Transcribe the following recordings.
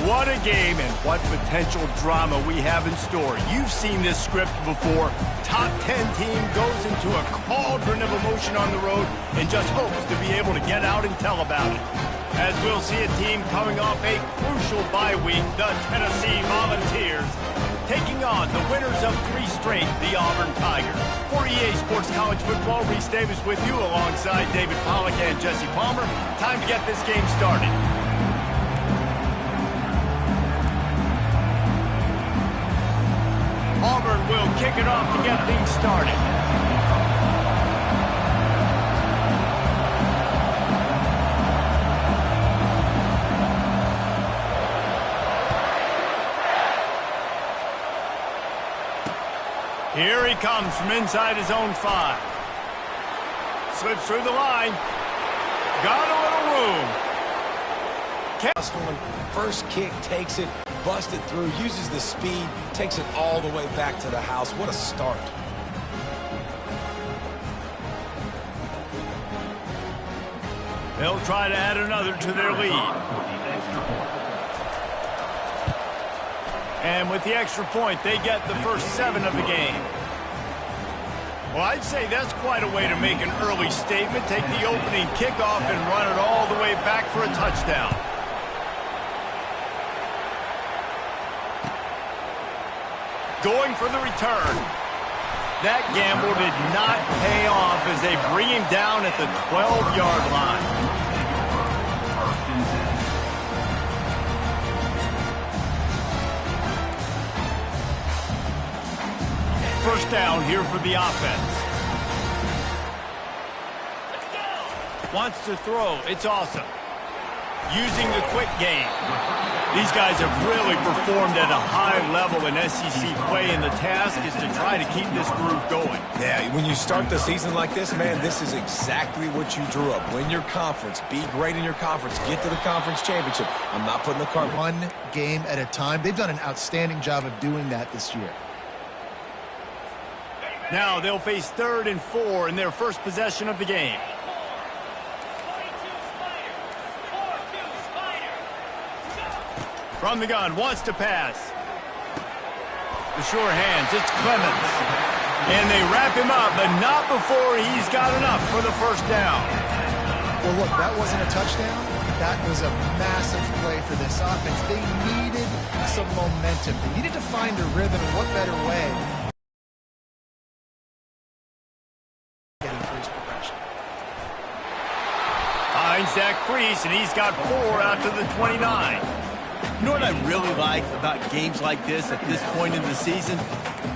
What a game and what potential drama we have in store. You've seen this script before. Top 10 team goes into a cauldron of emotion on the road and just hopes to be able to get out and tell about it. As we'll see a team coming off a crucial bye week, the Tennessee Volunteers, taking on the winners of 3 straight, the Auburn Tigers. For EA Sports College Football, Reese Davis with you alongside David Pollack and Jesse Palmer. Time to get this game started. Auburn will kick it off to get things started. Here he comes from inside his own 5. Slips through the line. Got a little room. First kick, takes it, busted through, uses the speed, takes it all the way back to the house. What a start. They'll try to add another to their lead. And with the extra point, they get the first 7 of the game. Well, I'd say that's quite a way to make an early statement. Take the opening kickoff and run it all the way back for a touchdown. Going for the return. That gamble did not pay off as they bring him down at the 12-yard line. First down here for the offense. Wants to throw. It's awesome. Using the quick game. These guys have really performed at a high level in SEC play, and the task is to try to keep this groove going. Yeah, when you start the season like this, man, this is exactly what you drew up. Win your conference. Be great in your conference. Get to the conference championship. I'm not putting the cart. One game at a time. They've done an outstanding job of doing that this year. Now they'll face 3rd and 4 in their first possession of the game. From the gun, wants to pass. The sure hands, it's Clemens. And they wrap him up, but not before he's got enough for the first down. Well, look, that wasn't a touchdown. That was a massive play for this offense. They needed some momentum. They needed to find a rhythm, and what better way? Finds that crease, and he's got 4 out to the 29. You know what I really like about games like this at this point in the season?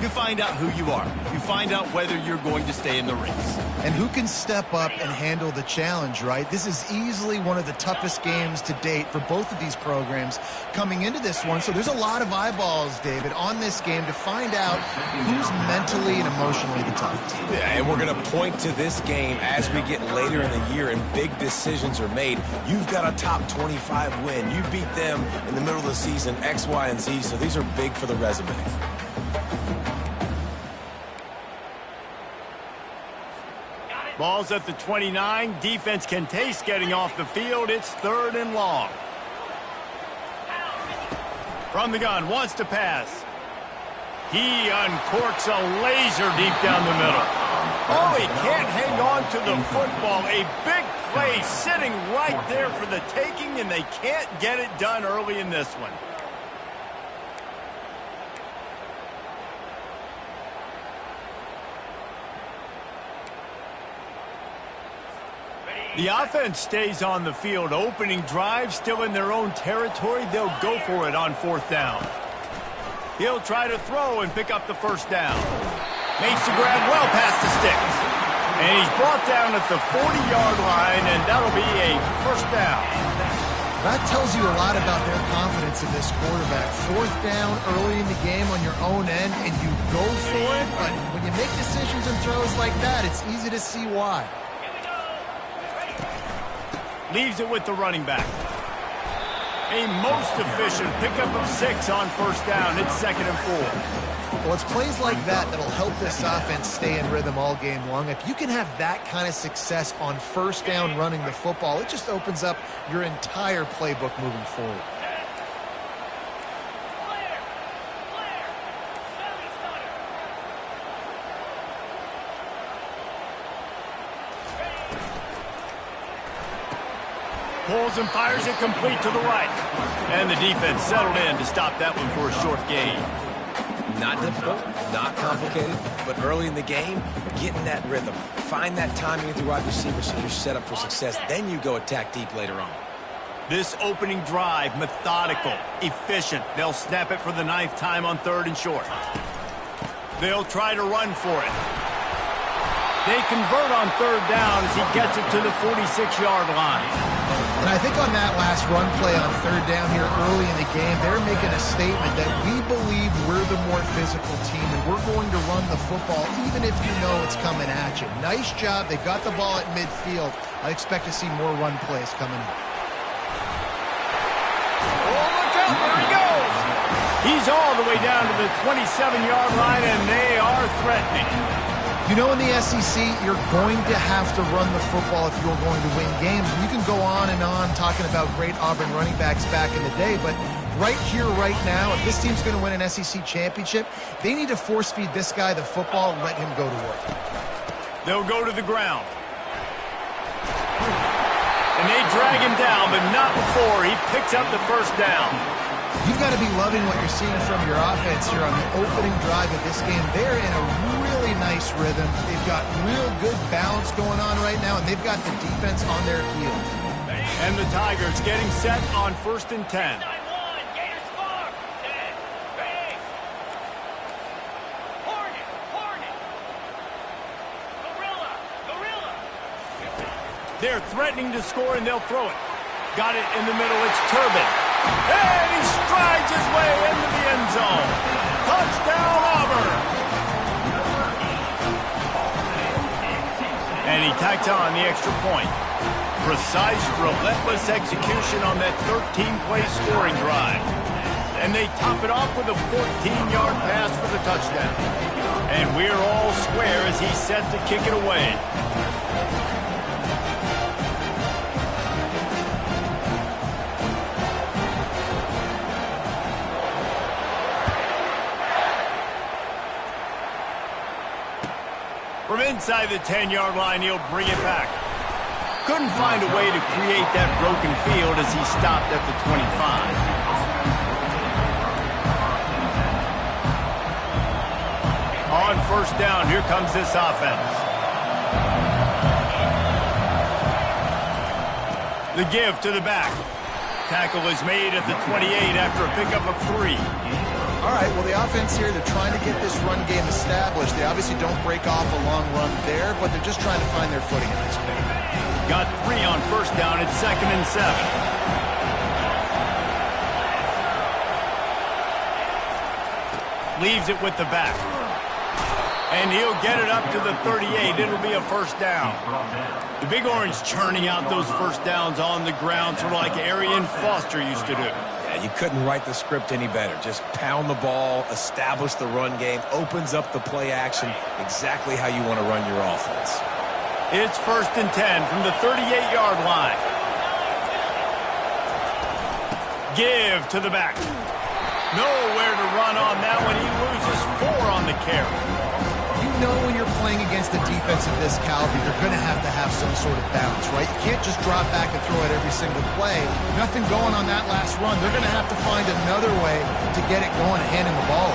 You find out who you are. You find out whether you're going to stay in the race. And who can step up and handle the challenge, right? This is easily one of the toughest games to date for both of these programs coming into this one. So there's a lot of eyeballs, David, on this game to find out who's mentally and emotionally the toughest. Yeah, and we're going to point to this game as we get later in the year and big decisions are made. You've got a top 25 win. You beat them in the middle of the season, X, Y, and Z. So these are big for the resume. Ball's at the 29. Defense can taste getting off the field. It's 3rd and long. From the gun, wants to pass. He uncorks a laser deep down the middle. Oh, he can't hang on to the football. A big play sitting right there for the taking, and they can't get it done early in this one. The offense stays on the field. Opening drive, still in their own territory. They'll go for it on 4th down. He'll try to throw and pick up the first down. Makes the grab well past the sticks. And he's brought down at the 40-yard line, and that'll be a first down. That tells you a lot about their confidence in this quarterback. 4th down early in the game on your own end, and you go for it. But when you make decisions and throws like that, it's easy to see why. Leaves it with the running back. A most efficient pickup of 6 on first down. It's 2nd and 4. Well, it's plays like that that'll help this offense stay in rhythm all game long. If you can have that kind of success on first down running the football, it just opens up your entire playbook moving forward. pulls and fires it complete to the right. And the defense settled in to stop that one for a short gain. Not difficult, not complicated, but early in the game, get in that rhythm. Find that timing with your wide receiver so you're set up for success. Then you go attack deep later on. This opening drive, methodical, efficient. They'll snap it for the 9th time on 3rd and short. They'll try to run for it. They convert on 3rd down as he gets it to the 46-yard line. And I think on that last run play on 3rd down here early in the game, they're making a statement that we believe we're the more physical team and we're going to run the football even if you know it's coming at you. Nice job. They got the ball at midfield. I expect to see more run plays coming up. Oh, look out. There he goes. He's all the way down to the 27-yard line, and they are threatening. You know, in the SEC, you're going to have to run the football if you're going to win games. You can go on and on talking about great Auburn running backs back in the day, but right here, right now, if this team's going to win an SEC championship, they need to force-feed this guy the football and let him go to work. They'll go to the ground. And they drag him down, but not before he picks up the 1st down. You've got to be loving what you're seeing from your offense here on the opening drive of this game. They're in a really nice rhythm. They've got real good balance going on right now, and they've got the defense on their heels. And the Tigers getting set on 1st and 10. They're threatening to score, and they'll throw it. Got it in the middle. It's Turbin. And he strides his way into the end zone. Touchdown, Auburn. And he tacks on the extra point. Precise, relentless execution on that 13-play scoring drive. And they top it off with a 14-yard pass for the touchdown. And we're all square as he's set to kick it away. From inside the 10-yard line, he'll bring it back. Couldn't find a way to create that broken field as he stopped at the 25. On 1st down, here comes this offense. The give to the back. Tackle is made at the 28 after a pickup of 3. All right, well, the offense here, they're trying to get this run game established. They obviously don't break off a long run there, but they're just trying to find their footing in this game. Got 3 on 1st down. It's 2nd and 7. Leaves it with the back. And he'll get it up to the 38. It'll be a 1st down. The Big Orange churning out those 1st downs on the ground, sort of like Arian Foster used to do. You couldn't write the script any better. Just pound the ball, establish the run game, opens up the play action, exactly how you want to run your offense. It's 1st and 10 from the 38-yard line. Give to the back. Nowhere to run on that one. He loses 4 on the carry. You know when you're playing against a defense of this caliber, you're going to have some sort of balance, right? You can't just drop back and throw it every single play. Nothing going on that last run. They're going to have to find another way to get it going and hand him the ball.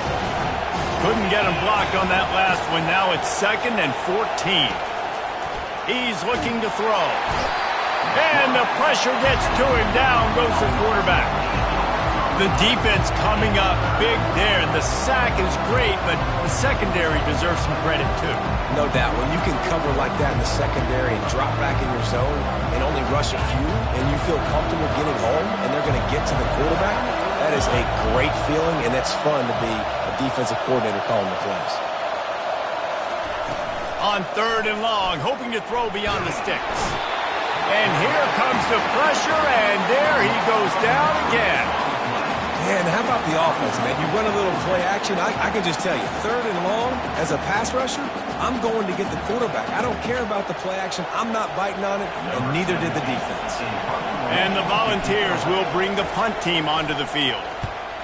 Couldn't get him blocked on that last one. Now it's 2nd and 14. He's looking to throw. And the pressure gets to him. Down goes the quarterback. The defense coming up big there. The sack is great, but the secondary deserves some credit too. No doubt. When you can cover like that in the secondary and drop back in your zone and only rush a few, and you feel comfortable getting home, and they're going to get to the quarterback, that is a great feeling, and it's fun to be a defensive coordinator calling the plays. On 3rd and long, hoping to throw beyond the sticks. And here comes the pressure, and there he goes down again. Man, how about the offense, man? You run a little play action. I can just tell you, 3rd and long, as a pass rusher, I'm going to get the quarterback. I don't care about the play action. I'm not biting on it, and neither did the defense. And the Volunteers will bring the punt team onto the field.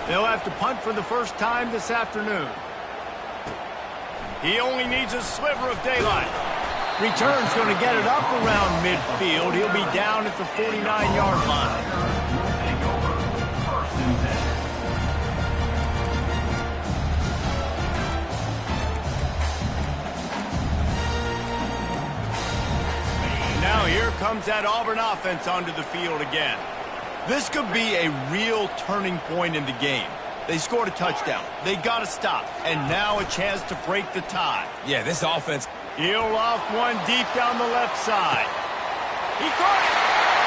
They'll have to punt for the first time this afternoon. He only needs a sliver of daylight. Return's going to get it up around midfield. He'll be down at the 49-yard line. Now here comes that Auburn offense onto the field again. This could be a real turning point in the game. They scored a touchdown. They got to stop. And now a chance to break the tie. Yeah, this offense. He'll off one deep down the left side. He caught it.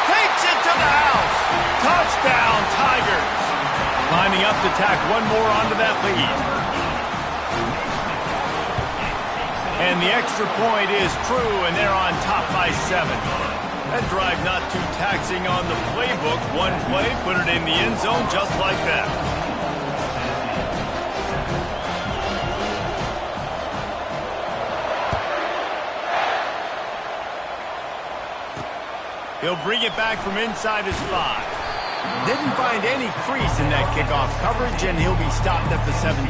Takes it to the house. Touchdown, Tigers. Lining up to tack one more onto that lead. And the extra point is true, and they're on top by 7. That drive not too taxing on the playbook. One play, put it in the end zone just like that. He'll bring it back from inside his 5. Didn't find any crease in that kickoff coverage, and he'll be stopped at the 17.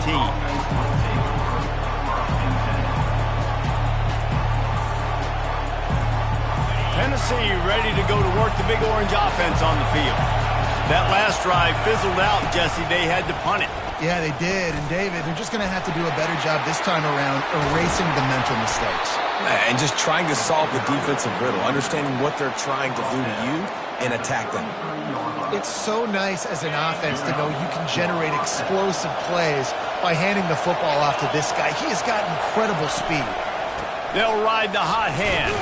Tennessee ready to go to work the Big Orange offense on the field. That last drive fizzled out, Jesse. They had to punt it. Yeah, they did. And, David, they're just going to have to do a better job this time around erasing the mental mistakes. And just trying to solve the defensive riddle, understanding what they're trying to do to you and attack them. It's so nice as an offense to know you can generate explosive plays by handing the football off to this guy. He has got incredible speed. They'll ride the hot hand,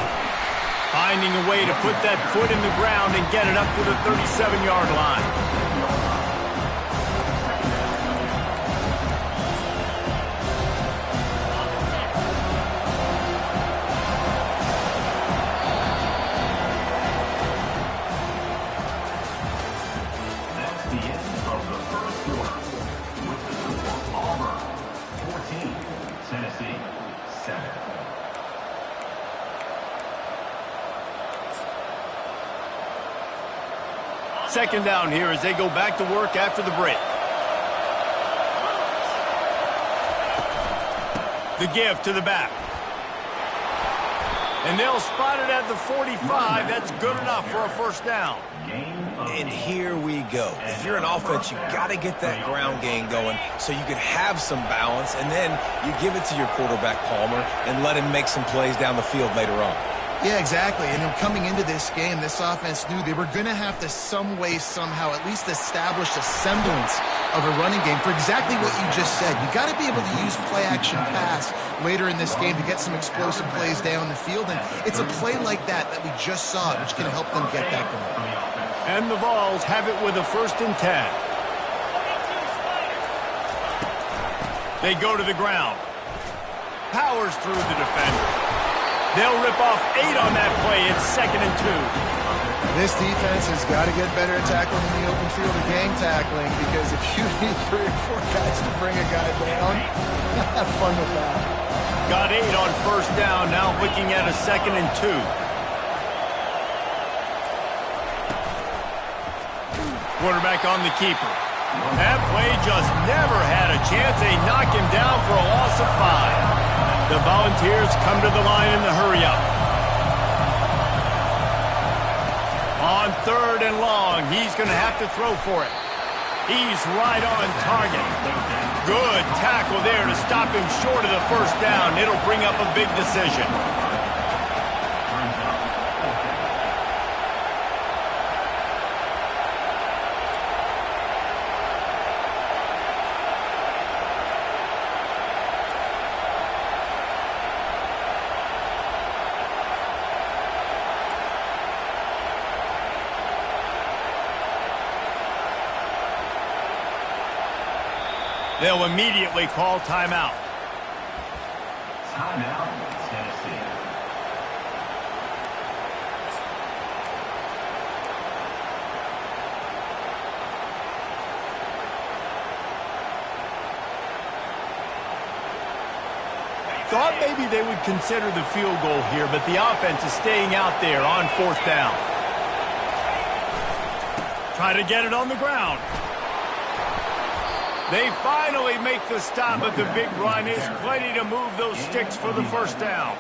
finding a way to put that foot in the ground and get it up to the 37-yard line. Second down here as they go back to work after the break. The give to the back. And they'll spot it at the 45. That's good enough for a first down. And here we go. If you're an offense, you got to get that ground game going so you can have some balance, and then you give it to your quarterback, Palmer, and let him make some plays down the field later on. Yeah, exactly. And then coming into this game, this offense knew they were going to have to some way, somehow, at least establish a semblance of a running game for exactly what you just said. You got to be able to use play-action pass later in this game to get some explosive plays down the field. And it's a play like that that we just saw, which can help them get that going. And the Vols have it with a 1st and 10. They go to the ground. Powers through the defender. They'll rip off 8 on that play. It's 2nd and 2. This defense has got to get better at tackling in the open field or gang tackling, because if you need 3 or 4 guys to bring a guy down, have fun with that. Got 8 on 1st down. Now looking at a 2nd and 2. Quarterback on the keeper. That play just never had a chance. They knock him down for a loss of 5. The Volunteers come to the line in the hurry-up. On 3rd and long, he's going to have to throw for it. He's right on target. Good tackle there to stop him short of the 1st down. It'll bring up a big decision. They'll immediately call timeout. Timeout, Tennessee. Thought maybe they would consider the field goal here, but the offense is staying out there on 4th down. Try to get it on the ground. They finally make the stop, but the big run is plenty to move those sticks for the 1st down.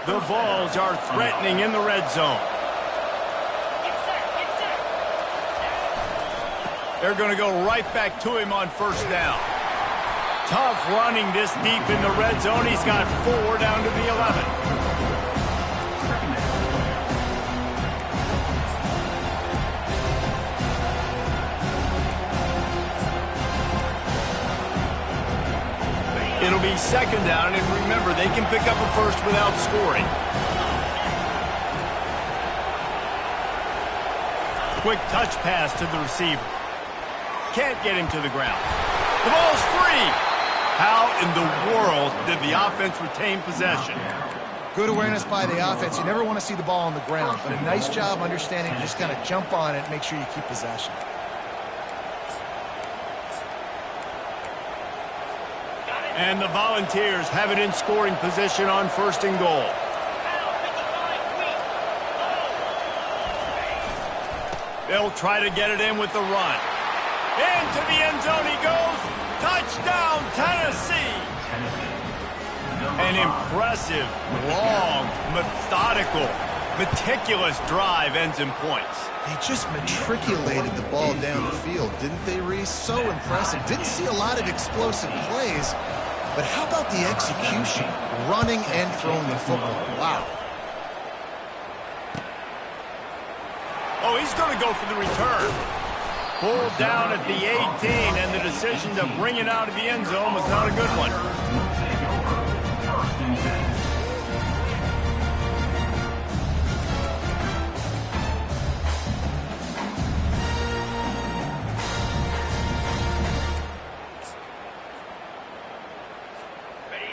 The Vols are threatening in the red zone. They're going to go right back to him on first down. Tough running this deep in the red zone. He's got 4 down to the 11. It'll be second down, and remember, they can pick up a first without scoring. Quick touch pass to the receiver. Can't get him to the ground. The ball's free. How in the world did the offense retain possession? Good awareness by the offense. You never want to see the ball on the ground, but a nice job understanding to just kind of jump on it and make sure you keep possession. And the Volunteers have it in scoring position on first and goal. They'll try to get it in with the run. Into the end zone he goes. Touchdown, Tennessee. An impressive, long, methodical, meticulous drive ends in points. They just matriculated the ball down the field, didn't they, Reese? So impressive. Didn't see a lot of explosive plays, but how about the execution? Running and throwing the football. Wow. Oh, he's going to go for the return. Pulled down at the 18, and the decision to bring it out of the end zone was not a good one.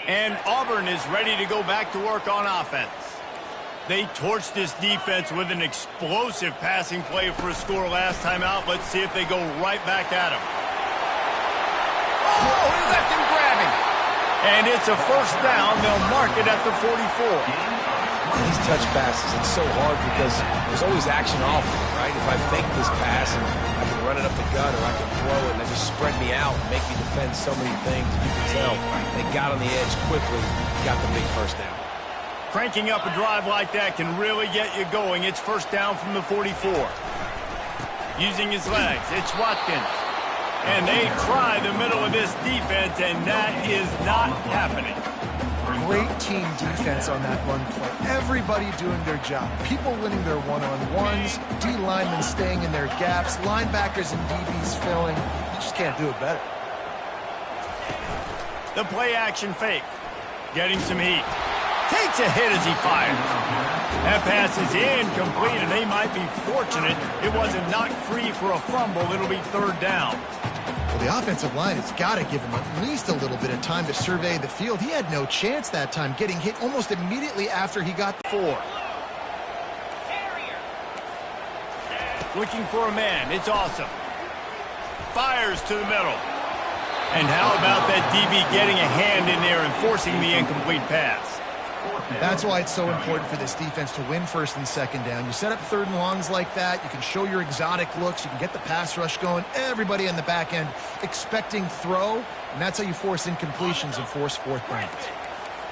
And Auburn is ready to go back to work on offense. They torched this defense with an explosive passing play for a score last time out. Let's see if they go right back at him. Oh, he left him grabbing. And it's a first down. They'll mark it at the 44. These touch passes, it's so hard because there's always action off of it, right? If I fake this pass and I can run it up the gut or I can throw it and they just spread me out and make me defend so many things. You can tell they got on the edge quickly, got the big first down. Cranking up a drive like that can really get you going. It's first down from the 44. Using his legs, it's Watkins. And they try the middle of this defense, and that is not happening. Great team defense on that run play. Everybody doing their job. People winning their one-on-ones, D linemen staying in their gaps, linebackers and DBs filling. You just can't do it better. The play action fake. Getting some heat. Takes a hit as he fires. That pass is incomplete, and they might be fortunate it wasn't knocked free for a fumble. It'll be third down. Well, the offensive line has got to give him at least a little bit of time to survey the field. He had no chance that time, getting hit almost immediately after he got the 4. Looking for a man. It's awesome. Fires to the middle. And how about that DB getting a hand in there and forcing the incomplete pass? That's why it's so important for this defense to win first and second down. You set up third and longs like that. You can show your exotic looks. You can get the pass rush going. Everybody on the back end expecting throw, and that's how you force incompletions and force fourth downs.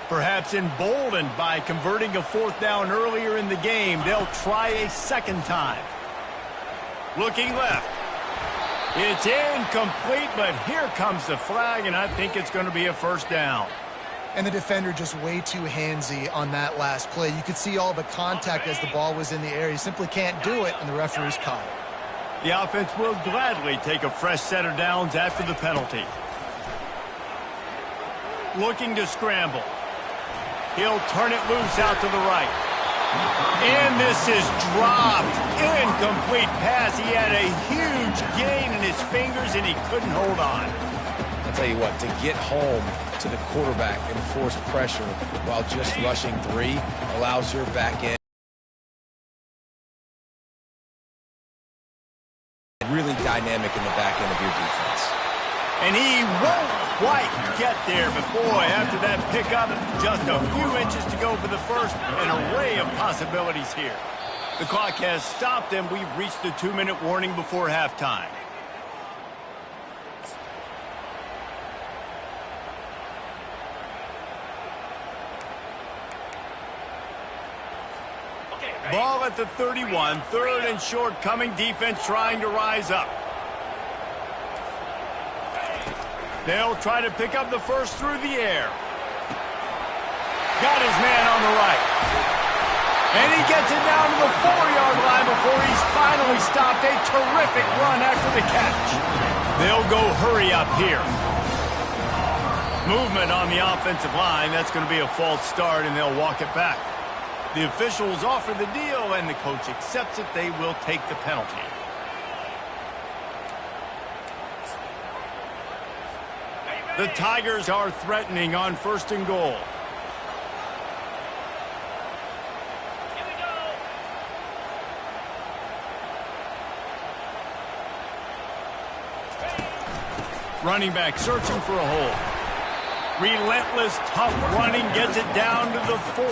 Perhaps emboldened by converting a fourth down earlier in the game, they'll try a second time. Looking left. It's incomplete, but here comes the flag, and I think it's going to be a first down. And the defender just way too handsy on that last play. You could see all the contact as the ball was in the air. He simply can't do it, and the referee's caught it. The offense will gladly take a fresh set of downs after the penalty. Looking to scramble. He'll turn it loose out to the right. And this is dropped. Incomplete pass. He had a huge gain in his fingers, and he couldn't hold on. I'll tell you what, to get home to the quarterback and force pressure while just rushing 3 allows your back end really dynamic in the back end of your defense. And he won't quite get there, but boy, after that pickup, just a few inches to go for the first, an array of possibilities here. The clock has stopped, and we've reached the 2-minute warning before halftime. Ball at the 31, 3rd and short coming, defense trying to rise up. They'll try to pick up the first through the air. Got his man on the right. And he gets it down to the 4-yard line before he's finally stopped. A terrific run after the catch. They'll go hurry up here. Movement on the offensive line. That's going to be a false start, and they'll walk it back. The officials offer the deal, and the coach accepts it. They will take the penalty. The Tigers are threatening on 1st and goal. Running back searching for a hole. Relentless, tough running, gets it down to the 4.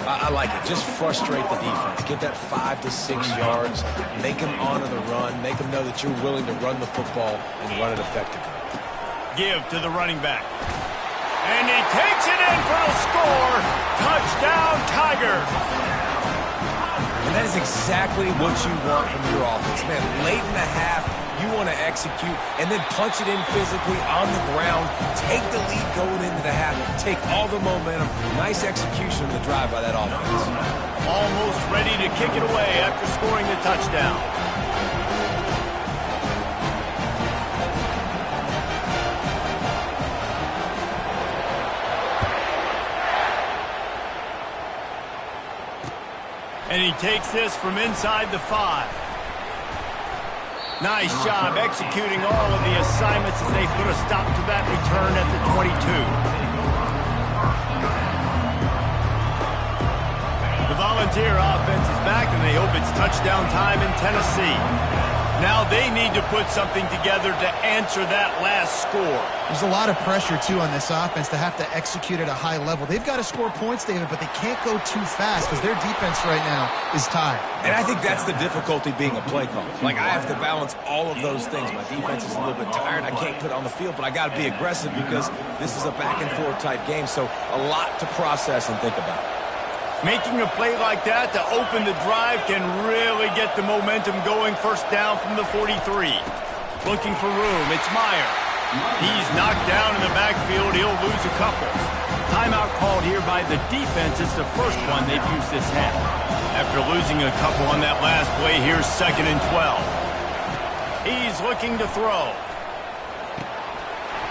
I like it. Just frustrate the defense. Get that 5 to 6 yards. Make them honor the run. Make them know that you're willing to run the football and run it effectively. Give to the running back. And he takes it in for a score. Touchdown, Tigers. And that is exactly what you want from your offense. Man, late in the half, you want to execute and then punch it in physically on the ground. Take the lead going into the half. Take all the momentum. Nice execution of the drive by that offense. Almost ready to kick it away after scoring the touchdown. And he takes this from inside the 5. Nice job executing all of the assignments as they put a stop to that return at the 22. The Volunteer offense is back, and they hope it's touchdown time in Tennessee. Now they need to put something together to answer that last score. There's a lot of pressure, too, on this offense to have to execute at a high level. They've got to score points, David, but they can't go too fast because their defense right now is tired. And I think that's the difficulty being a play caller. Like, I have to balance all of those things. My defense is a little bit tired. I can't put it on the field, but I got to be aggressive because this is a back-and-forth type game, so a lot to process and think about. Making a play like that to open the drive can really get the momentum going. First down from the 43. Looking for room. It's Meyer. He's knocked down in the backfield. He'll lose a couple. Timeout called here by the defense. It's the first one they've used this half. After losing a couple on that last play, here's 2nd and 12. He's looking to throw.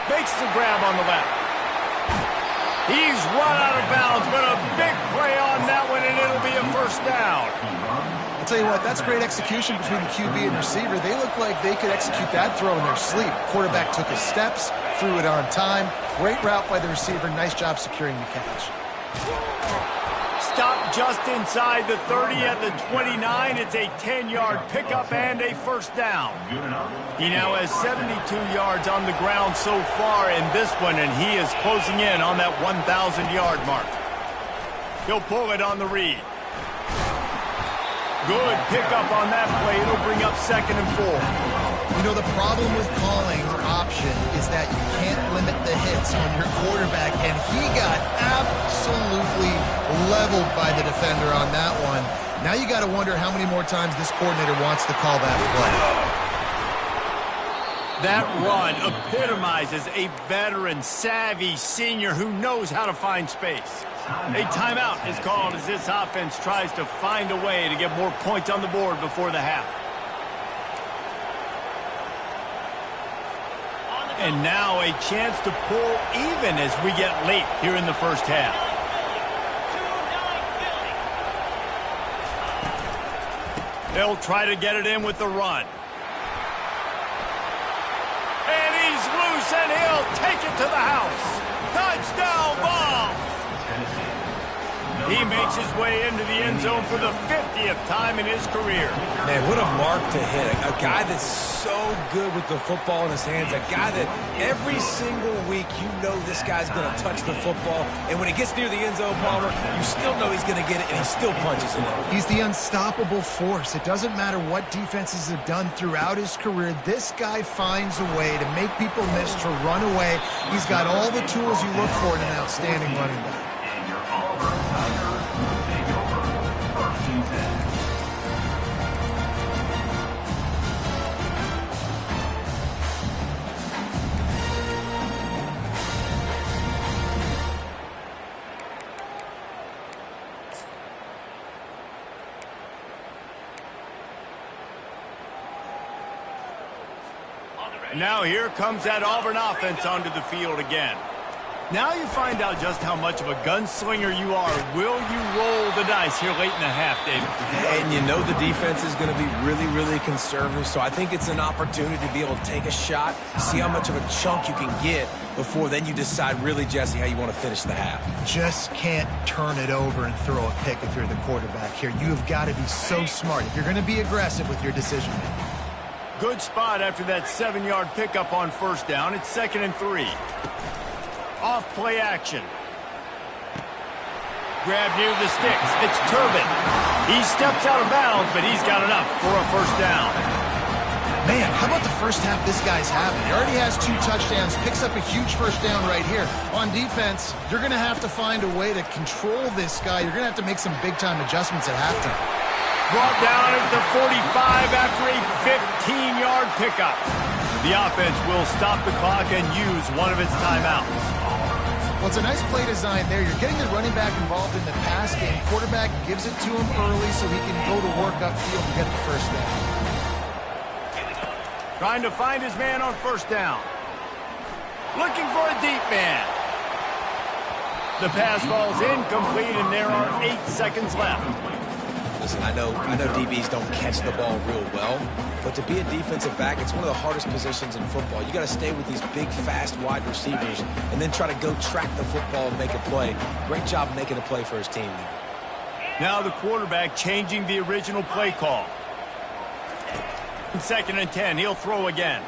Makes the grab on the left. He's run out of bounds, but a big play on that one, and it'll be a first down. I'll tell you what, that's great execution between the QB and receiver. They look like they could execute that throw in their sleep. Quarterback took his steps, threw it on time. Great route by the receiver. Nice job securing the catch. Stop just inside the 30 at the 29. It's a 10-yard pickup and a first down. He now has 72 yards on the ground so far in this one, and he is closing in on that 1,000-yard mark. He'll pull it on the read. Good pickup on that play. It'll bring up 2nd and 4. You know, the problem with calling option is that you can't limit the hits on your quarterback, and he got absolutely leveled by the defender on that one. Now you got to wonder how many more times this coordinator wants to call that play. That run epitomizes a veteran, savvy senior who knows how to find space. A timeout is called as this offense tries to find a way to get more points on the board before the half. And now a chance to pull even as we get late here in the first half. They'll try to get it in with the run. And he's loose, and he'll take it to the house. Touchdown ball! He makes his way into the end zone for the 50th time in his career. Man, what a mark to hit. A guy that's so good with the football in his hands. A guy that every single week you know this guy's going to touch the football. And when he gets near the end zone, Palmer, you still know he's going to get it, and he still punches it in. He's the unstoppable force. It doesn't matter what defenses have done throughout his career. This guy finds a way to make people miss, to run away. He's got all the tools you look for in an outstanding running back. Now here comes that Auburn offense onto the field again. Now you find out just how much of a gunslinger you are. Will you roll the dice here late in the half, David? And you know the defense is going to be really, really conservative, so I think it's an opportunity to be able to take a shot, see how much of a chunk you can get before then you decide really, Jesse, how you want to finish the half. Just can't turn it over and throw a pick if you're the quarterback here. You have got to be so smart if you're going to be aggressive with your decision-making. Good spot after that 7-yard pickup on first down. It's 2nd and 3. Off play action. Grab near the sticks. It's Turbin. He steps out of bounds, but he's got enough for a first down. Man, how about the first half this guy's having? He already has 2 touchdowns, picks up a huge first down right here. On defense, you're going to have to find a way to control this guy. You're going to have to make some big-time adjustments at halftime. Brought down at the 45 after a 15-yard pickup. The offense will stop the clock and use one of its timeouts. Well, it's a nice play design there. You're getting the running back involved in the pass game. Quarterback gives it to him early so he can go to work upfield and get the first down. Trying to find his man on first down. Looking for a deep man. The pass falls incomplete, and there are 8 seconds left. Listen, I know DBs don't catch the ball real well, but to be a defensive back, it's one of the hardest positions in football. You got to stay with these big, fast wide receivers and then try to go track the football and make a play. Great job making a play for his team there. Now the quarterback changing the original play call. 2nd and 10, he'll throw again.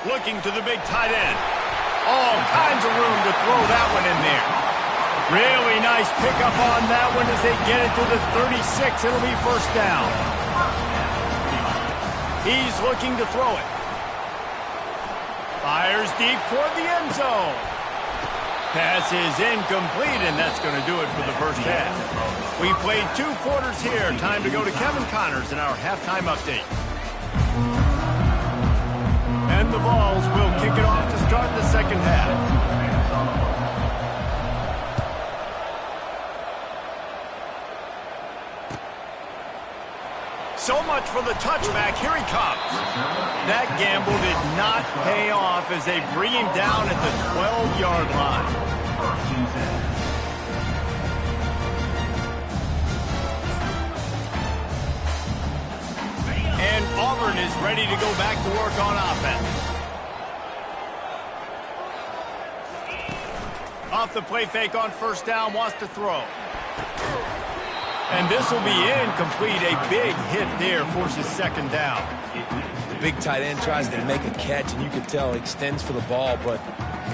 Looking to the big tight end. All kinds of room to throw that one in there. Really nice pickup on that one as they get it to the 36. It'll be first down. He's looking to throw it. Fires deep toward the end zone. Pass is incomplete, and that's going to do it for the first half. We played 2 quarters here. Time to go to Kevin Connors in our halftime update. And the Vols will kick it off to start the second half. So much for the touchback. Here he comes. That gamble did not pay off as they bring him down at the 12-yard line. And Auburn is ready to go back to work on offense. Off the play fake on first down, wants to throw. And this will be incomplete. A big hit there forces 2nd down. The big tight end tries to make a catch, and you can tell he extends for the ball, but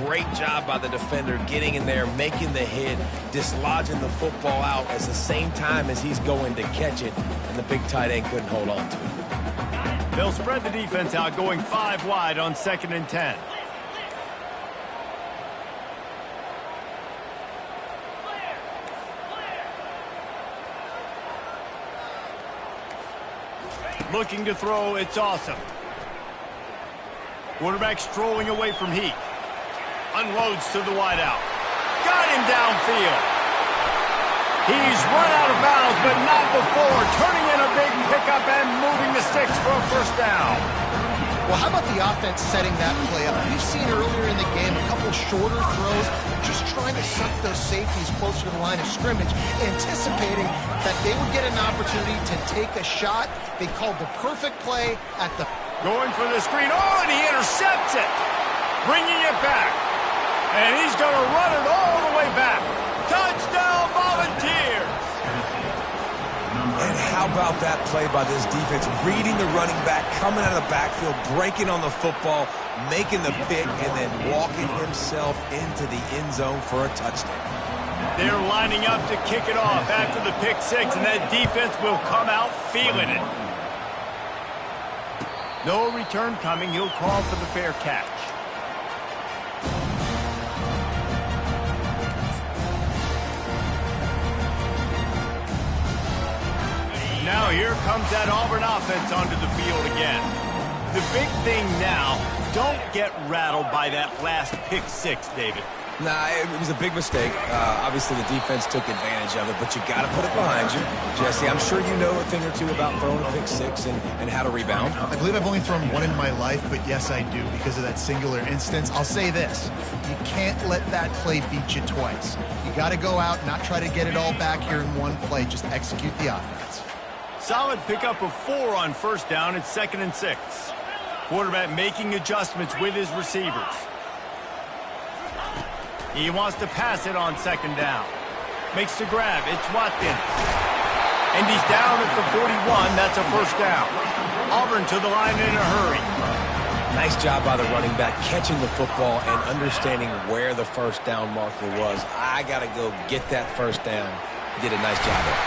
great job by the defender getting in there, making the hit, dislodging the football out at the same time as he's going to catch it, and the big tight end couldn't hold on to it. They'll spread the defense out, going 5 wide on 2nd and 10. Looking to throw, it's awesome. Quarterback strolling away from Heat. Unloads to the wideout. Got him downfield. He's run out of bounds, but not before. Turning in a big pickup and moving the sticks for a first down. Well, how about the offense setting that play up? We've seen earlier in the game a couple shorter throws, just trying to suck those safeties closer to the line of scrimmage, anticipating that they would get an opportunity to take a shot. They called the perfect play at the... Going for the screen. Oh, and he intercepts it. Bringing it back. And he's going to run it all the way back. Touchdown, Volunteers! And how about that play by this defense? Reading the running back, coming out of the backfield, breaking on the football, making the pick, and then walking himself into the end zone for a touchdown. They're lining up to kick it off after the pick 6, and that defense will come out feeling it. No return coming. He'll call for the fair catch. Now here comes that Auburn offense onto the field again. The big thing now, don't get rattled by that last pick 6, David. Nah, it was a big mistake. Obviously, the defense took advantage of it, but you got to put it behind you. Jesse, I'm sure you know a thing or two about throwing a pick six and how to rebound. I believe I've only thrown one in my life, but yes, I do because of that singular instance. I'll say this. You can't let that play beat you twice. You got to go out, not try to get it all back here in one play. Just execute the offense. Solid pickup of 4 on first down. It's 2nd and 6. Quarterback making adjustments with his receivers. He wants to pass it on 2nd down. Makes the grab. It's Watkins. And he's down at the 41. That's a first down. Auburn to the line in a hurry. Nice job by the running back catching the football and understanding where the first down marker was. I got to go get that first down. He did a nice job of it.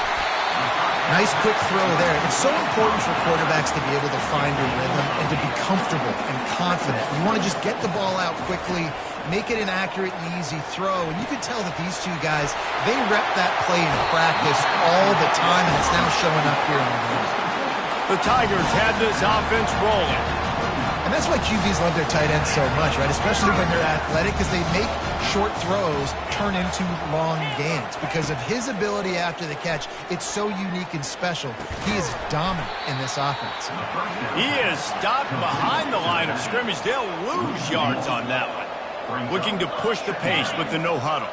Nice quick throw there. It's so important for quarterbacks to be able to find a rhythm and to be comfortable and confident. You want to just get the ball out quickly, make it an accurate and easy throw. And you can tell that these two guys, they rep that play in practice all the time, and it's now showing up here in the game. The Tigers had this offense rolling. And that's why QBs love their tight ends so much, right? Especially when they're athletic, because they make short throws turn into long gains. Because of his ability after the catch, it's so unique and special. He is dominant in this offense. He is stopped behind the line of scrimmage. They'll lose yards on that one. Looking to push the pace with the no huddle.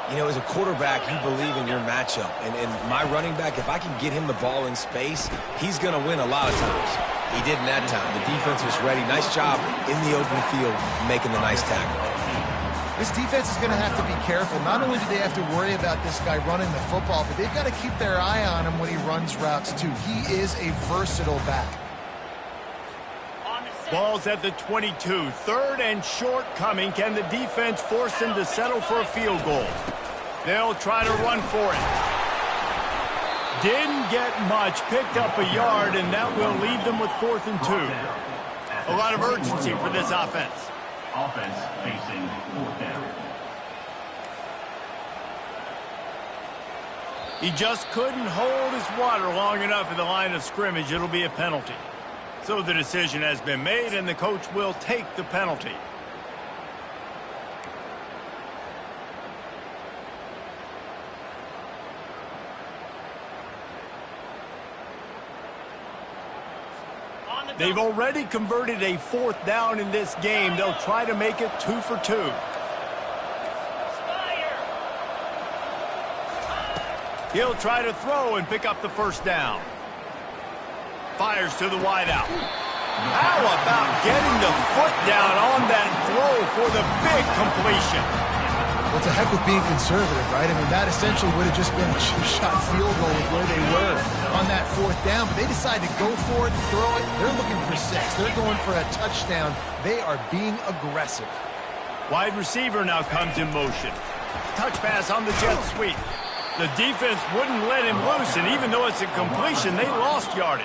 You know, as a quarterback, you believe in your matchup. And my running back, if I can get him the ball in space, he's going to win a lot of times. He did in that time. The defense was ready. Nice job in the open field making the nice tackle. This defense is going to have to be careful. Not only do they have to worry about this guy running the football, but they've got to keep their eye on him when he runs routes too. He is a versatile back. Ball's at the 22. 3rd and short coming. Can the defense force them to settle for a field goal? They'll try to run for it. Didn't get much. Picked up a yard, and that will leave them with 4th and 2. A lot of urgency for this offense. Offense facing 4th down. He just couldn't hold his water long enough in the line of scrimmage. It'll be a penalty. So the decision has been made, and the coach will take the penalty. They've already converted a 4th down in this game. They'll try to make it 2 for 2. He'll try to throw and pick up the first down. Fires to the wideout. How about getting the foot down on that throw for the big completion? Well, it's a heck of being conservative, right? I mean, that essentially would have just been a shot field goal with where they were on that 4th down. But they decided to go for it, throw it. They're looking for 6. They're going for a touchdown. They are being aggressive. Wide receiver now comes in motion. Touch pass on the jet sweep. The defense wouldn't let him loose, and even though it's a completion, they lost yardage.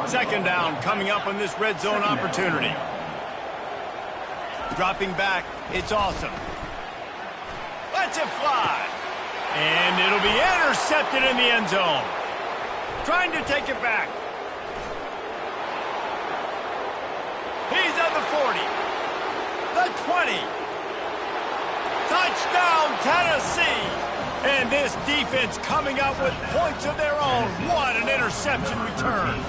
2nd down coming up on this red zone opportunity. Dropping back, it's awesome. Lets it fly. And it'll be intercepted in the end zone. Trying to take it back. He's at the 40. The 20. Touchdown, Tennessee. And this defense coming up with points of their own. What an interception return.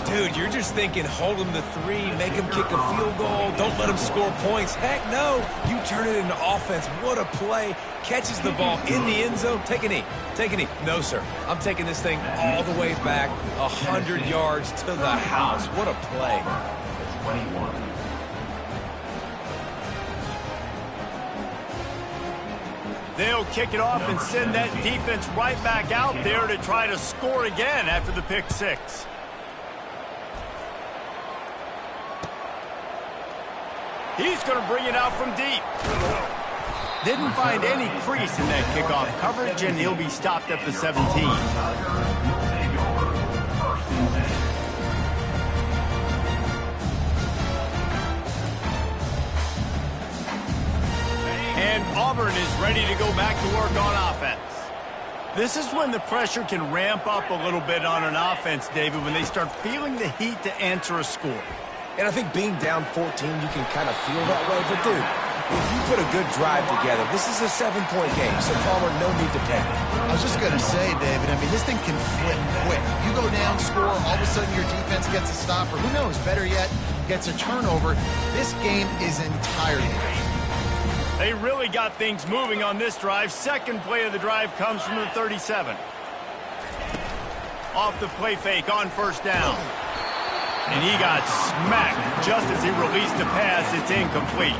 Dude, you're just thinking hold them to 3, make them kick a field goal, don't let them score points. Heck no, you turn it into offense. What a play. Catches the ball in the end zone. Take a knee. Take a knee. No, sir. I'm taking this thing all the way back 100 yards to the house. What a play. 21. They'll kick it off and send that defense right back out there to try to score again after the pick 6. He's going to bring it out from deep. Didn't find any crease in that kickoff coverage, and he'll be stopped at the 17. And Auburn is ready to go back to work on offense. This is when the pressure can ramp up a little bit on an offense, David, when they start feeling the heat to answer a score. And I think being down 14, you can kind of feel that way. But, dude, If you put a good drive together, this is a 7-point game, so Palmer, no need to panic. I was just going to say, David, I mean, this thing can flip quick. You go down, score, all of a sudden your defense gets a stop, or who knows, better yet, gets a turnover. This game is entirely different. They really got things moving on this drive. Second play of the drive comes from the 37. Off the play fake on first down. And he got smacked just as he released the pass. It's incomplete.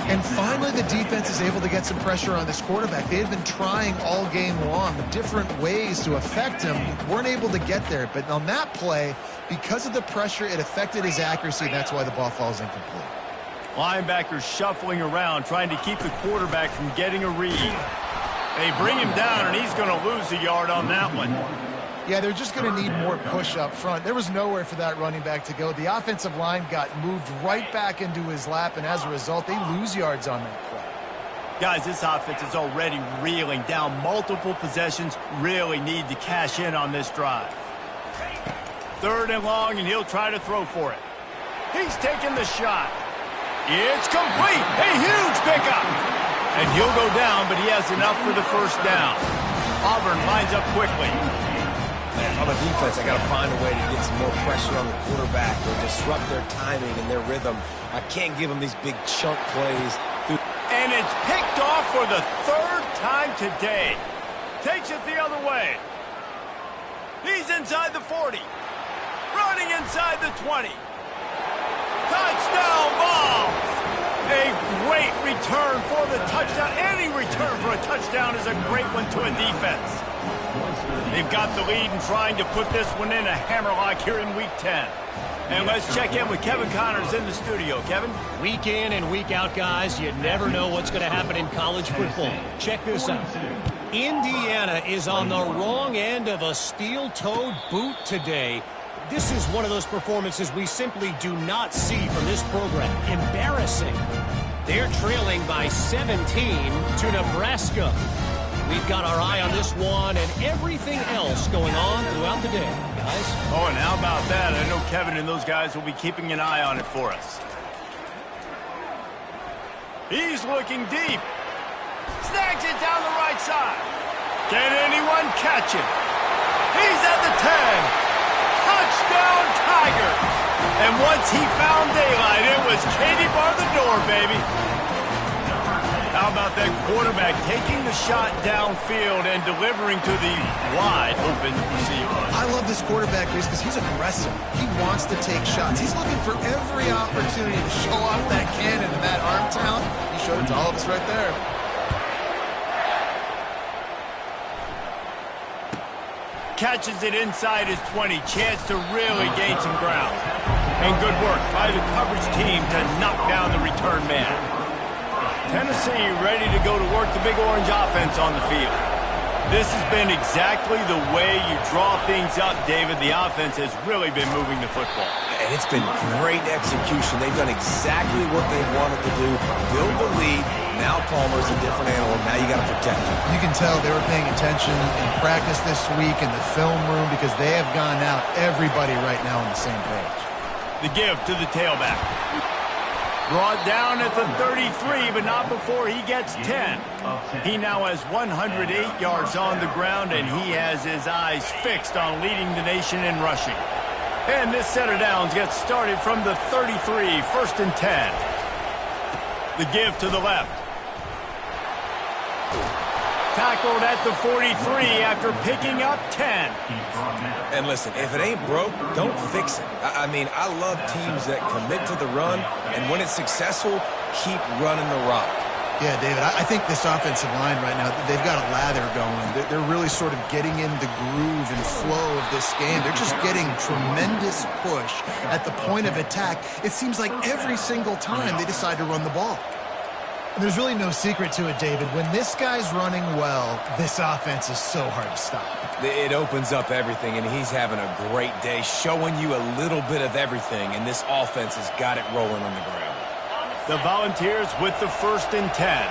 And finally, the defense is able to get some pressure on this quarterback. They had been trying all game long different ways to affect him. Weren't able to get there. But on that play, because of the pressure, it affected his accuracy, and that's why the ball falls incomplete. Linebackers shuffling around, trying to keep the quarterback from getting a read. They bring him down, and he's going to lose a yard on that one. Yeah, they're just going to need more push up front. There was nowhere for that running back to go. The offensive line got moved right back into his lap, and as a result, they lose yards on that play. Guys, this offense is already reeling down multiple possessions. Really need to cash in on this drive. Third and long, and he'll try to throw for it. He's taking the shot. It's complete. A huge pickup. And he'll go down, but he has enough for the first down. Auburn lines up quickly. On the defense, I got to find a way to get some more pressure on the quarterback or disrupt their timing and their rhythm. I can't give them these big chunk plays. And it's picked off for the third time today. Takes it the other way. He's inside the 40. Running inside the 20. Touchdown ball. A great return for the touchdown. Any return for a touchdown is a great one to a defense. They've got the lead and trying to put this one in a hammerlock here in Week 10. And let's check in with Kevin Connors in the studio. Kevin? Week in and week out, guys, you never know what's going to happen in college football. Check this out. Indiana is on the wrong end of a steel-toed boot today. This is one of those performances we simply do not see from this program. Embarrassing. They're trailing by 17 to Nebraska. We've got our eye on this one and everything else going on throughout the day, guys. Oh, and how about that? I know Kevin and those guys will be keeping an eye on it for us. He's looking deep. Snags it down the right side. Can anyone catch him? He's at the 10. Touchdown, Tiger. And once he found daylight, it was Katie bar the door, baby. How about that quarterback taking the shot downfield and delivering to the wide-open receiver? I love this quarterback, Reese, because he's aggressive. He wants to take shots. He's looking for every opportunity to show off that cannon and that arm talent. He showed it to all of us right there. Catches it inside his 20. Chance to really gain some ground. And good work by the coverage team to knock down the return man. Tennessee ready to go to work the Big Orange offense on the field. This has been exactly the way you draw things up, David. The offense has really been moving the football. And it's been great execution. They've done exactly what they wanted to do. Build the lead. Now Palmer's a different animal. Now you got to protect him. You can tell they were paying attention in practice this week in the film room because they have gone out, everybody right now on the same page. The give to the tailback. Brought down at the 33, but not before he gets 10. He now has 108 yards on the ground, and he has his eyes fixed on leading the nation in rushing. And this set of downs gets started from the 33, first and 10. The give to the left. Tackled at the 43 after picking up 10. And listen, if it ain't broke, don't fix it. I mean, I love teams that commit to the run, and when it's successful, keep running the rock. Yeah, David, I think this offensive line right now, they've got a lather going. They're really sort of getting in the groove and flow of this game. They're just getting tremendous push at the point of attack. It seems like every single time they decide to run the ball. And there's really no secret to it, David. When this guy's running well, this offense is so hard to stop. It opens up everything, and he's having a great day, showing you a little bit of everything, and this offense has got it rolling on the ground. The Volunteers with the first and 10.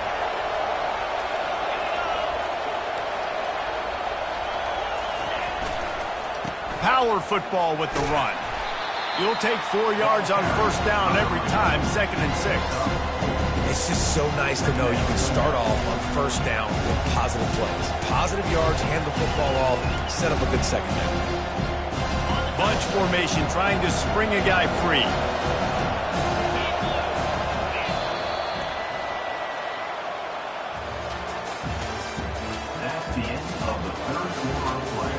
Power football with the run. You'll take 4 yards on first down every time, 2nd and 6. It's just so nice to know you can start off on first down with positive plays. Positive yards, hand the football off, set up a good second down. Bunch formation, trying to spring a guy free. That's the end of the third quarter of play.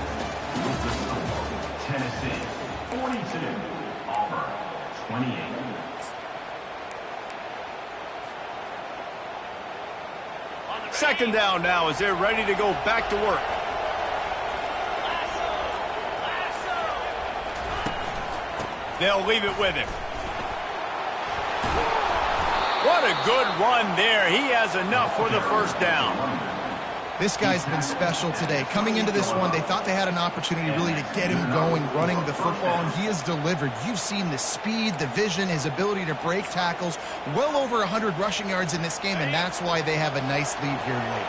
With the score, Tennessee 42, Auburn 28. Second down now as they're ready to go back to work. They'll leave it with him. What a good run there. He has enough for the first down. This guy's been special today. Coming into this one, they thought they had an opportunity really to get him going, running the football, and he has delivered. You've seen the speed, the vision, his ability to break tackles. Well over 100 rushing yards in this game, and that's why they have a nice lead here late.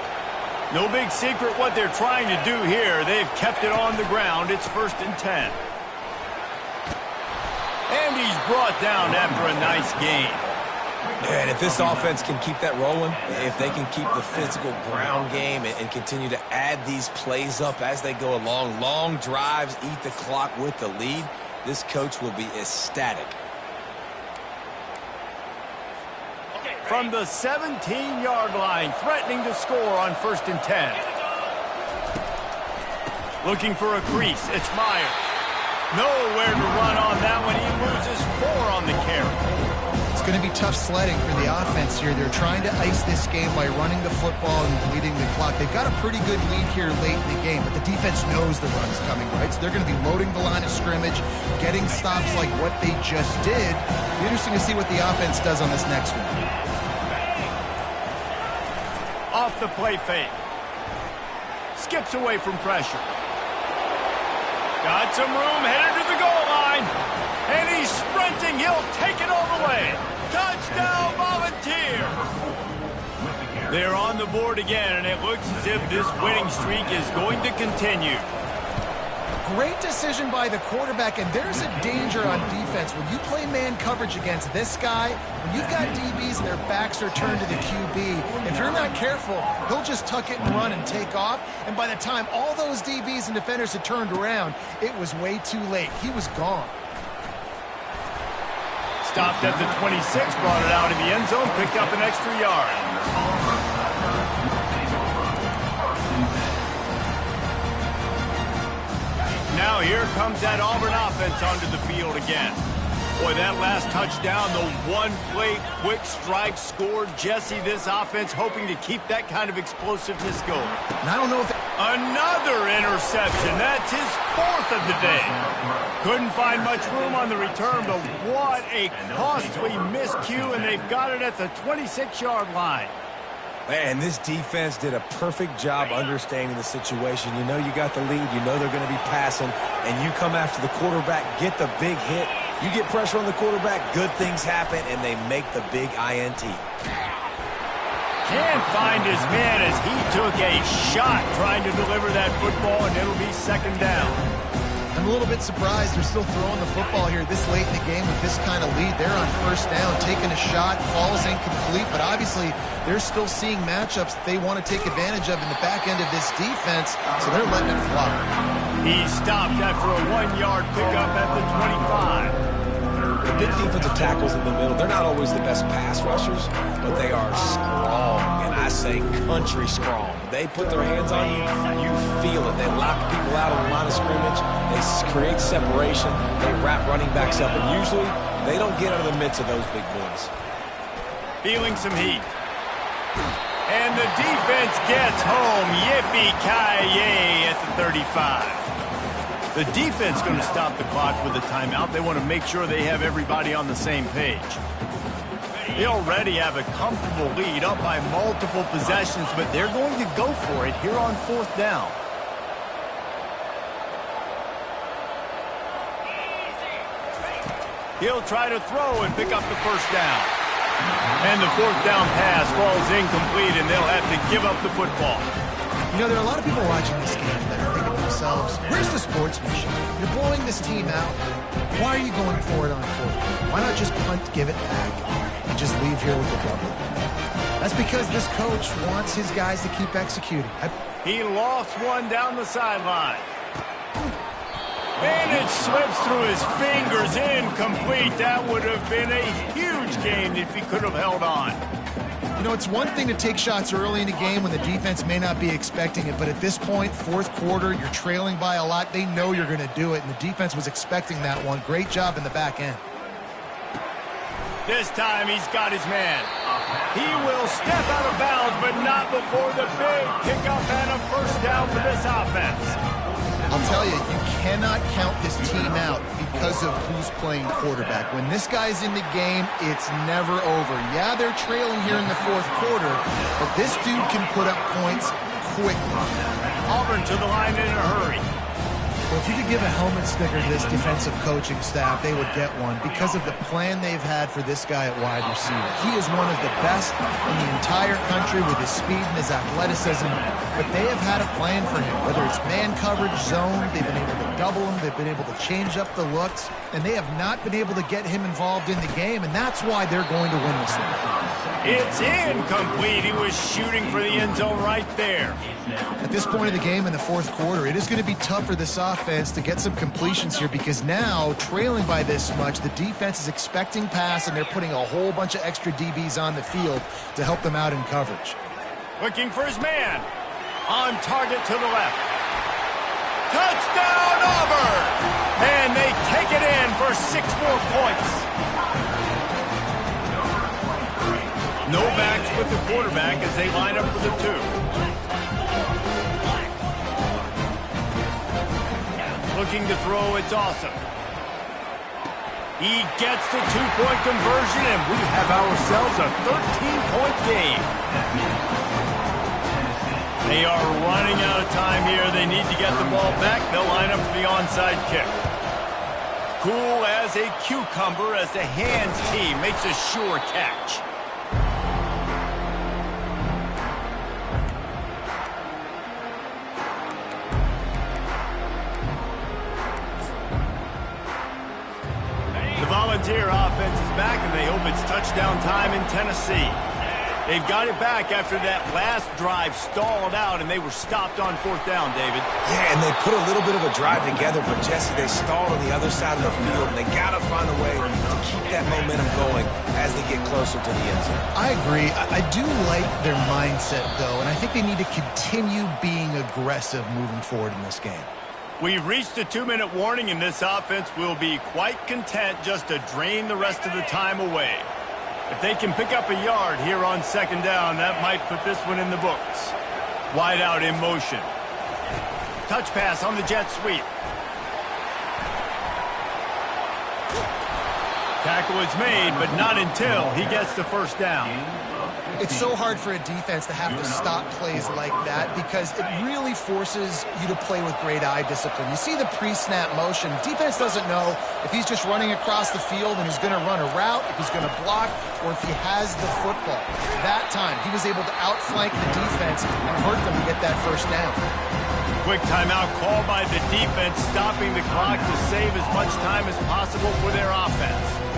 No big secret what they're trying to do here. They've kept it on the ground. It's 1st and 10. And he's brought down after a nice gain. And if this offense can keep that rolling, if they can keep the physical ground game and continue to add these plays up as they go along, long drives, eat the clock with the lead, this coach will be ecstatic. From the 17-yard line, threatening to score on 1st and 10. Looking for a crease, it's Myers. Nowhere to run on that one. He loses 4 on the carry. It's going to be tough sledding for the offense here. They're trying to ice this game by running the football and bleeding the clock. They've got a pretty good lead here late in the game, but the defense knows the run's coming, right? So they're going to be loading the line of scrimmage, getting stops like what they just did. Be interesting to see what the offense does on this next one. Off the play fake. Skips away from pressure. Got some room, headed to the goal line. And he's sprinting. He'll take it all the way. Touchdown, Volunteer. They're on the board again, and it looks as if this winning streak is going to continue. Great decision by the quarterback, and there's a danger on defense. When you play man coverage against this guy, when you've got DBs and their backs are turned to the QB, if you're not careful, he'll just tuck it and run and take off. And by the time all those DBs and defenders had turned around, it was way too late. He was gone. Stopped at the 26, brought it out in the end zone, picked up an extra yard. Now here comes that Auburn offense onto the field again. Boy, that last touchdown, the one-play quick strike scored. Jesse, this offense hoping to keep that kind of explosiveness going. And I don't know if... Another interception. That's his 4th of the day. Couldn't find much room on the return, but what a costly miscue, and they've got it at the 26-yard line. And this defense did a perfect job understanding the situation. You know you got the lead. You know they're going to be passing. And you come after the quarterback, get the big hit. You get pressure on the quarterback, good things happen, and they make the big INT. Can't find his man as he took a shot trying to deliver that football, and it'll be 2nd down. I'm a little bit surprised they're still throwing the football here this late in the game with this kind of lead. They're on 1st down, taking a shot, falls incomplete, but obviously they're still seeing matchups that they want to take advantage of in the back end of this defense, so they're letting it fly. He stopped after a 1-yard pickup at the 25. The big defensive tackles in the middle, they're not always the best pass rushers, but they are strong, and I say country strong. They put their hands on you, you feel it. They lock people out on the line of scrimmage. They create separation. They wrap running backs up, and usually they don't get out of the midst of those big boys. Feeling some heat. And the defense gets home. Yippee-ki-yay at the 35. The defense going to stop the clock with a timeout. They want to make sure they have everybody on the same page. They already have a comfortable lead up by multiple possessions, but they're going to go for it here on 4th down. He'll try to throw and pick up the 1st down. And the 4th down pass falls incomplete, and they'll have to give up the football. You know, there are a lot of people watching this game that are thinking to themselves, where's the sportsmanship? You're blowing this team out. Why are you going for it on 4th? Why not just punt, give it back, and just leave here with a double? That's because this coach wants his guys to keep executing. He lofts one down the sideline. And it slips through his fingers, incomplete. That would have been a huge gain if he could have held on. You know, it's one thing to take shots early in a game when the defense may not be expecting it, but at this point, 4th quarter, you're trailing by a lot. They know you're going to do it, and the defense was expecting that one. Great job in the back end. This time he's got his man. He will step out of bounds, but not before the big kickoff and a first down for this offense. I'll tell you, you cannot count this team out because of who's playing quarterback. When this guy's in the game, it's never over. Yeah, they're trailing here in the 4th quarter, but this dude can put up points quickly. Auburn to the line in a hurry. Well, if you could give a helmet sticker to this defensive coaching staff, they would get one because of the plan they've had for this guy at wide receiver. He is one of the best in the entire country with his speed and his athleticism, but they have had a plan for him, whether it's man coverage, zone, they've been able to double him, they've been able to change up the looks, and they have not been able to get him involved in the game, and that's why they're going to win this one. It's incomplete. He was shooting for the end zone right there. At this point of the game in the 4th quarter, it is going to be tough for this offense to get some completions here because now, trailing by this much, the defense is expecting pass and they're putting a whole bunch of extra DBs on the field to help them out in coverage. Looking for his man. On target to the left. Touchdown, Auburn! And they take it in for 6 more points. No backs with the quarterback as they line up for the 2. Looking to throw, it's awesome. He gets the 2-point conversion, and we have ourselves a 13-point game. They are running out of time here. They need to get the ball back. They'll line up for the onside kick. Cool as a cucumber as the hands team makes a sure catch. Volunteer offense is back, and they hope it's touchdown time in Tennessee. They've got it back after that last drive stalled out, and they were stopped on 4th down, David. Yeah, and they put a little bit of a drive together, but Jesse, they stalled on the other side of the field, and they got to find a way to keep that momentum going as they get closer to the end zone. I agree. I do like their mindset, though, and I think they need to continue being aggressive moving forward in this game. We've reached the 2-minute warning, and this offense will be quite content just to drain the rest of the time away. If they can pick up a yard here on 2nd down, that might put this one in the books. Wide out in motion. Touch pass on the jet sweep. Tackle is made, but not until he gets the first down. It's so hard for a defense to have to stop plays like that because it really forces you to play with great eye discipline. You see the pre-snap motion. Defense doesn't know if he's just running across the field and he's going to run a route, if he's going to block, or if he has the football. That time, he was able to outflank the defense and hurt them to get that first down. Quick timeout called by the defense, stopping the clock to save as much time as possible for their offense.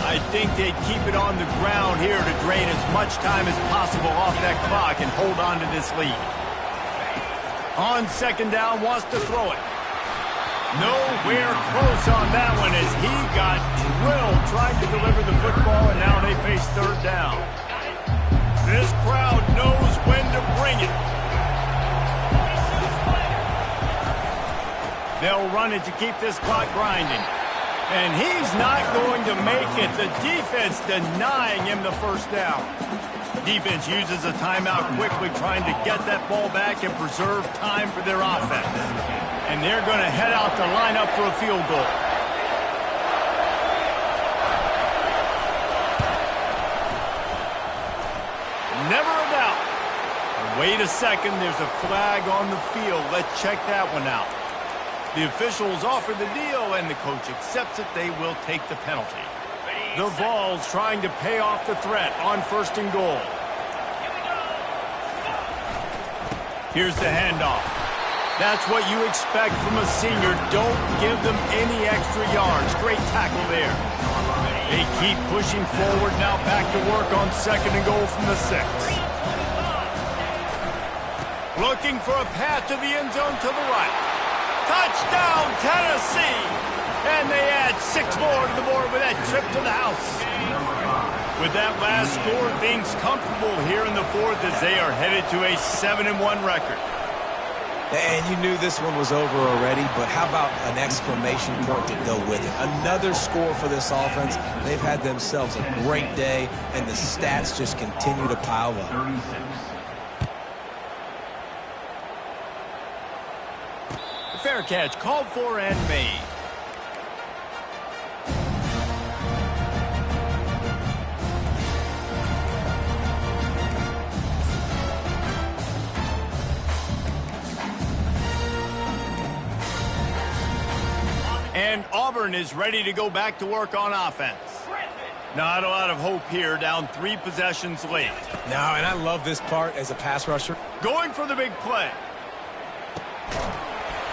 I think they'd keep it on the ground here to drain as much time as possible off that clock and hold on to this lead. On 2nd down, wants to throw it. Nowhere close on that one as he got drilled trying to deliver the football, and now they face 3rd down. This crowd knows when to bring it. They'll run it to keep this clock grinding. And he's not going to make it. The defense denying him the first down. Defense uses a timeout quickly, trying to get that ball back and preserve time for their offense. And they're going to head out to line up for a field goal. Never a doubt. Wait a second, there's a flag on the field. Let's check that one out. The officials offer the deal, and the coach accepts it. They will take the penalty. The Vols trying to pay off the threat on 1st and goal. Here's the handoff. That's what you expect from a senior. Don't give them any extra yards. Great tackle there. They keep pushing forward. Now back to work on 2nd and goal from the 6. Looking for a path to the end zone to the right. Touchdown, Tennessee! And they add 6 more to the board with that trip to the house. With that last score, things comfortable here in the 4th as they are headed to a 7-1 record. And you knew this one was over already, but how about an exclamation point to go with it? Another score for this offense. They've had themselves a great day, and the stats just continue to pile up. 36. Fair catch, called for and made. And Auburn is ready to go back to work on offense. Not a lot of hope here, down 3 possessions late. No, and I love this part as a pass rusher. Going for the big play.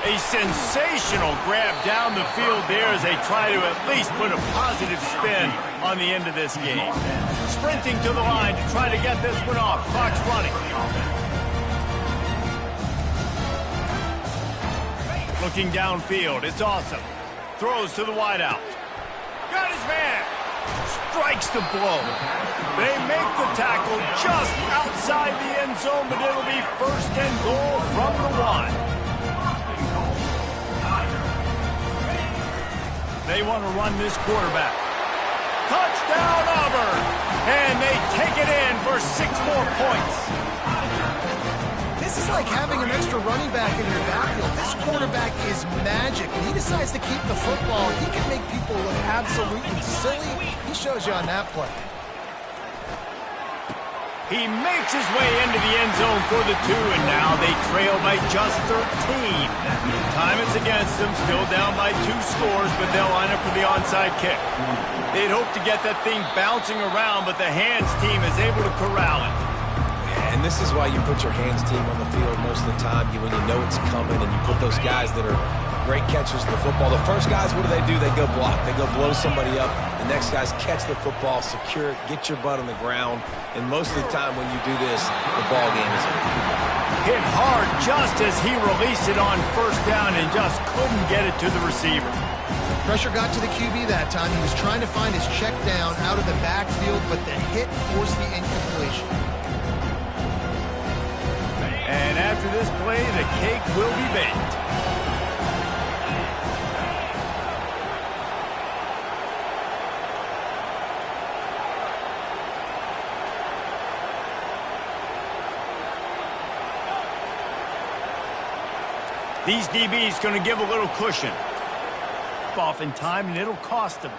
A sensational grab down the field there as they try to at least put a positive spin on the end of this game. Sprinting to the line to try to get this one off. Clock's running. Looking downfield, it's awesome. Throws to the wideout. Got his man. Strikes the blow. They make the tackle just outside the end zone, but it'll be 1st and goal from the 1. They want to run this quarterback. Touchdown, Auburn! And they take it in for 6 more points. This is like having an extra running back in your backfield. This quarterback is magic. When he decides to keep the football, he can make people look absolutely silly. He shows you on that play. He makes his way into the end zone for the 2, and now they trail by just 13. Time is against them, still down by 2 scores, but they'll line up for the onside kick. They'd hope to get that thing bouncing around, but the hands team is able to corral it. And this is why you put your hands team on the field most of the time when you know it's coming, and you put those guys that are great catchers of the football. The first guys, what do? They go block. They go blow somebody up. The next guys catch the football, secure it, get your butt on the ground. And most of the time when you do this, the ball game is over. Hit hard just as he released it on 1st down and just couldn't get it to the receiver. Pressure got to the QB that time. He was trying to find his check down out of the backfield, but the hit forced the incompletion. And after this play, the cake will be baked. These DBs going to give a little cushion. Off in time, and it'll cost them.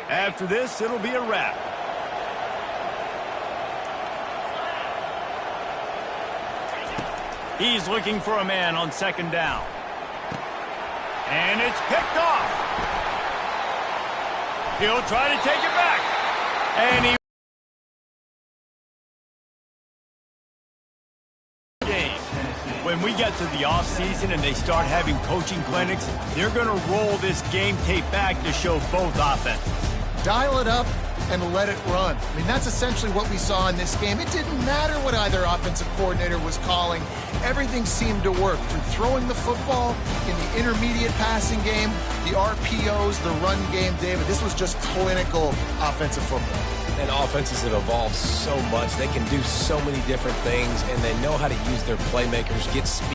After this, it'll be a wrap. He's looking for a man on 2nd down. And it's picked off. He'll try to take it back. And he when we get to the offseason and they start having coaching clinics, they're going to roll this game tape back to show both offenses. Dial it up and let it run. I mean, that's essentially what we saw in this game. It didn't matter what either offensive coordinator was calling. Everything seemed to work through throwing the football, in the intermediate passing game, the RPOs, the run game, David. This was just clinical offensive football. And offenses have evolved so much. They can do so many different things, and they know how to use their playmakers, get speed.